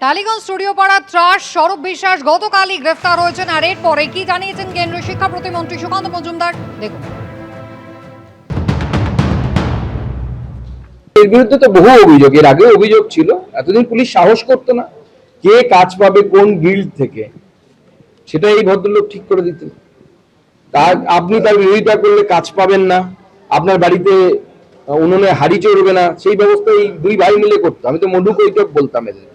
Tollygunge studio পাড়া ত্রাস সৌরভ বিশ্বাস গতকালই গ্রেফতার হয়েছেন। আর এরপরে কি জানিয়েছেন কেন্দ্রীয় শিক্ষা প্রতিমন্ত্রী সুকান্ত মজুমদার, দেখুন। এর বিরুদ্ধে তো বহু অভিযোগ, এর আগে অভিযোগ ছিল, এতদিন পুলিশ সাহস করতো না কে কাজ পাবে কোন গিল্ড থেকে, সেটা এই ভদ্রলোক ঠিক করে দিতেন। তার আপনি তার বিরোধিতা করলে কাজ পাবেন না, আপনার বাড়িতে উনুনে হাড়ি চড়বে না, সেই ব্যবস্থা এই দুই ভাই মিলে করতো। আমি তো মধু কৈতক বলতাম এদেরকে,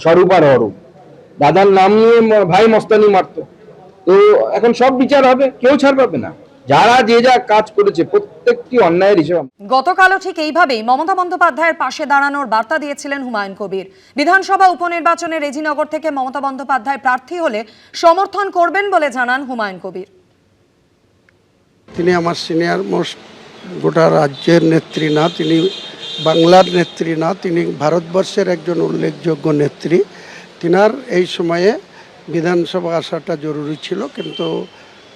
স্বরূপ আর অরূপ। দাদার নাম নিয়ে ভাই মস্তানি মারতো। তো এখন সব বিচার হবে, কেউ ছাড় পাবে না। যারা যে যা কাজ করেছে প্রত্যেকটি অন্যায়ের হিসেবে। গতকালও ঠিক এইভাবেই মমতা বন্দ্যোপাধ্যায়ের পাশে দাঁড়ানোর বার্তা দিয়েছিলেন হুমায়ুন কবির। বিধানসভা উপনির্বাচনে রেজিনগর থেকে মমতা বন্দ্যোপাধ্যায় প্রার্থী হলে সমর্থন করবেন বলে জানান হুমায়ুন কবির। তিনি আমার সিনিয়র মোস্ট, গোটা রাজ্যের নেত্রী না, তিনি বাংলার নেত্রী না, তিনি ভারতবর্ষের একজন উল্লেখযোগ্য নেত্রী। তিনার এই সময়ে বিধানসভা আসাটা জরুরি ছিল, কিন্তু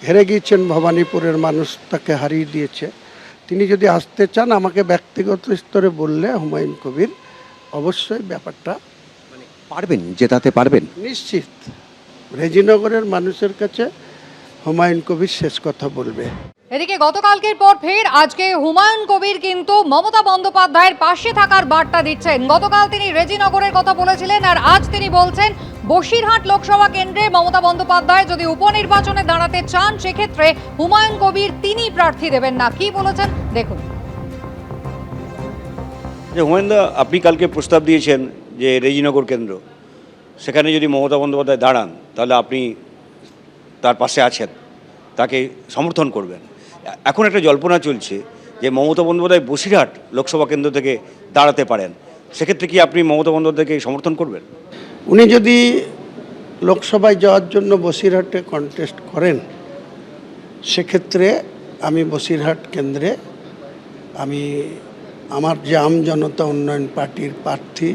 হেরে গিয়েছেন, ভবানীপুরের মানুষ তাকে হারিয়ে দিয়েছে। তিনি যদি আসতে চান আমাকে ব্যক্তিগত স্তরে বললে হুমায়ুন কবির অবশ্যই ব্যাপারটা পারবেন, জেতাতে পারবেন নিশ্চিত। রেজিনগরের মানুষের কাছে হুমায়ুন কবির শেষ কথা বলবে। এদিকে গতকালকের পর ফের আজকে হুমায়ুন কবির কিন্তু মমতা বন্দ্যোপাধ্যায়ের পাশে থাকার বার্তা দিচ্ছেন। গতকাল তিনি রেজিনগরের কথা বলেছিলেন, আর আজ তিনি বলছেন বসিরহাট লোকসভা কেন্দ্রে মমতা বন্দ্যোপাধ্যায় যদি উপনির্বাচনে দাঁড়াতে চান সেক্ষেত্রে হুমায়ুন কবির তিনি প্রার্থী দেবেন না। কি বলেছেন দেখুন। যে হুমায়ুনদা, আপনি কালকে প্রস্তাব দিয়েছেন যে রেজিনগর কেন্দ্র, সেখানে যদি মমতা বন্দ্যোপাধ্যায় দাঁড়ান তাহলে আপনি তার পাশে আছেন, তাকে সমর্থন করবেন। এখন একটা জল্পনা চলছে যে মমতা বন্দ্যোপাধ্যায় বসিরহাট লোকসভা কেন্দ্র থেকে দাঁড়াতে পারেন, সেক্ষেত্রে কি আপনি মমতা বন্দ্যোপাধ্যায়কে সমর্থন করবেন? উনি যদি লোকসভায় যাওয়ার জন্য বসিরহাটে কন্টেস্ট করেন, সেক্ষেত্রে আমি বসিরহাট কেন্দ্রে আমি আমার যে আমজনতা উন্নয়ন পার্টির প্রার্থী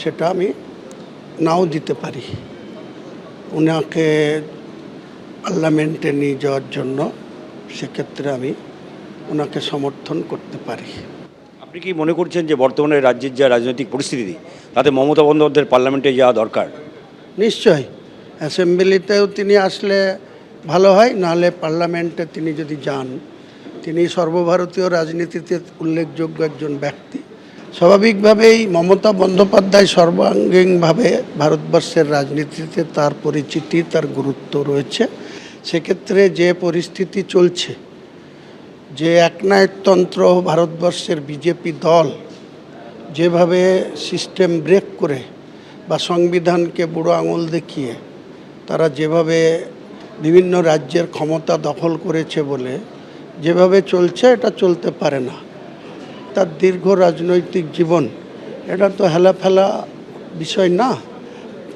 সেটা আমি নাও দিতে পারি। উনাকে পার্লামেন্টে নিয়ে যাওয়ার জন্য সেক্ষেত্রে আমি ওনাকে সমর্থন করতে পারি। আপনি কি মনে করছেন যে বর্তমানে রাজ্যের যা রাজনৈতিক পরিস্থিতি তাতে মমতা বন্দ্যোপাধ্যায়ের পার্লামেন্টে যাওয়া দরকার? নিশ্চয়ই, অ্যাসেম্বলিতেও তিনি আসলে ভালো হয়, নাহলে পার্লামেন্টে তিনি যদি যান, তিনি সর্বভারতীয় রাজনীতিতে উল্লেখযোগ্য একজন ব্যক্তি। স্বাভাবিকভাবেই মমতা বন্দ্যোপাধ্যায় সর্বাঙ্গীনভাবে ভারতবর্ষের রাজনীতিতে তার পরিচিতি, তার গুরুত্ব রয়েছে। সেক্ষেত্রে যে পরিস্থিতি চলছে, যে একনায়কতন্ত্র ভারতবর্ষের বিজেপি দল যেভাবে সিস্টেম ব্রেক করে বা সংবিধানকে বুড়ো আঙুল দেখিয়ে তারা যেভাবে বিভিন্ন রাজ্যের ক্ষমতা দখল করেছে বলে যেভাবে চলছে, এটা চলতে পারে না। তার দীর্ঘ রাজনৈতিক জীবন, এটা তো হেলাফেলা বিষয় না।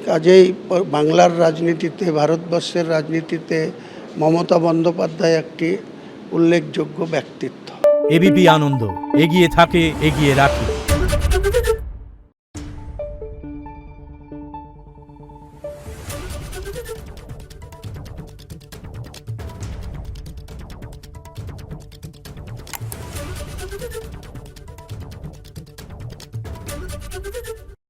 কাজেই বাংলার রাজনীতিতে, ভারতবর্ষের রাজনীতিতে মমতা বন্দ্যোপাধ্যায় একটি উল্লেখযোগ্য ব্যক্তিত্ব। এবিপি আনন্দ, এগিয়ে থাকে, এগিয়ে রাখে।